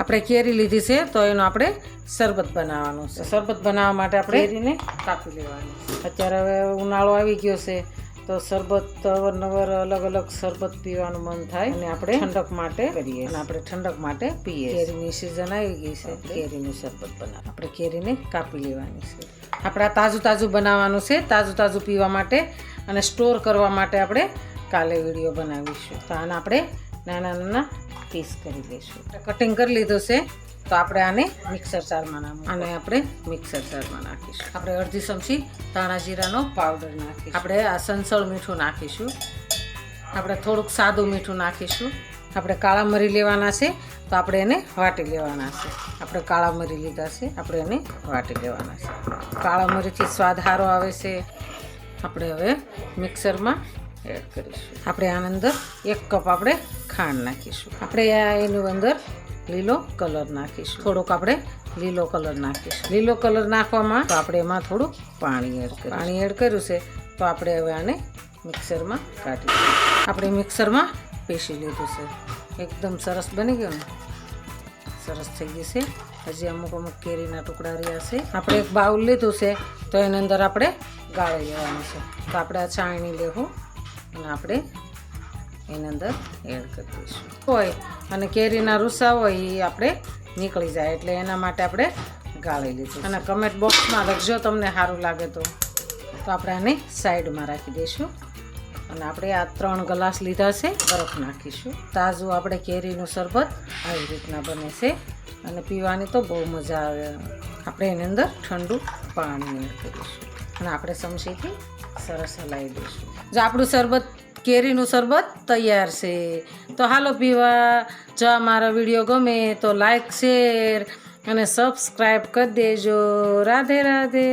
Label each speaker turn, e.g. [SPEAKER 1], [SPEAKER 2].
[SPEAKER 1] આપણે કેરી લીધી છે તો એનો આપણે શરબત બનાવવાનું છે. શરબત બનાવવા માટે આપણે કેરીને કાપી લેવાની. અત્યારે હવે ઉનાળો આવી ગયો છે તો શરબત અવારનવાર અલગ અલગ શરબત પીવાનું મન થાય અને આપણે ઠંડક માટે કરીએ અને આપણે ઠંડક માટે પીએ. કેરીની સિઝન આવી ગઈ છે, કેરીનું શરબત બનાવ. આપણે કેરીને કાપી લેવાની છે. આપણે આ તાજું તાજું બનાવવાનું છે, તાજું તાજું પીવા માટે અને સ્ટોર કરવા માટે આપણે કાલે વિડીયો બનાવીશું. તો આને આપણે નાના નાના પીસ કરી લઈશું. કટિંગ કરી લીધું છે તો આપણે આને મિક્સર જારમાં આને આપણે મિક્સર જારમાં નાખીશું. આપણે અડધી ચમચી ધાણા જીરાનો પાવડર નાખીશું. આપણે આ સંસળ મીઠું નાખીશું. આપણે થોડુંક સાદું મીઠું નાખીશું. આપણે કાળા મરી લેવાના છે તો આપણે એને વાટી લેવાના છે. આપણે કાળા મરી લીધા છે, આપણે એને વાટી લેવાના છે. કાળા મરીથી સ્વાદ સારો આવે છે. આપણે હવે મિક્સરમાં એડ કરીશું. આપણે આની અંદર 1 કપ આપણે ખાંડ નાખીશું. આપણે એની અંદર લીલો કલર નાખીશું. થોડોક આપણે લીલો કલર નાખીશું. લીલો કલર નાખવામાં તો આપણે એમાં થોડુંક પાણી એડ કરીશું. પાણી એડ કર્યું છે તો આપણે હવે આને મિક્સરમાં કાઢીશું. આપણે મિક્સરમાં પીસી લીધું છે. એકદમ સરસ બની ગયું ને, સરસ થઈ ગઈ છે. હજી અમુક કેરીના ટુકડા રહ્યા છે. આપણે એક બાઉલ લીધું છે તો એની અંદર આપણે ગાળી લેવાનું છે. તો આપણે આ છાણી લેવું અને આપણે એની અંદર એડ કરી દઈશું. હોય અને કેરીના રૂસા હોય એ આપણે નીકળી જાય એટલે એના માટે આપણે ગાળી લીધું. અને કમેન્ટ બોક્સમાં લખજો તમને સારું લાગે તો આપણે આને સાઈડમાં રાખી દઈશું. અને આપણે આ 3 ગ્લાસ લીધા છે, બરફ નાખીશું. તાજું આપણે કેરીનું શરબત આવી રીતના બને છે અને પીવાની તો બહુ મજા આવે. આપણે એની અંદર ઠંડુ પાણી એડ કરીશું અને આપણે ચમચીથી સરસ હલાવી દઈશું. જો આપણું શરબત કેરીનું શરબત તૈયાર છે. તો હાલો પીવા. જો અમારો વિડીયો ગમે તો લાઈક, શેર અને સબસ્ક્રાઈબ કરી દેજો. રાધે રાધે.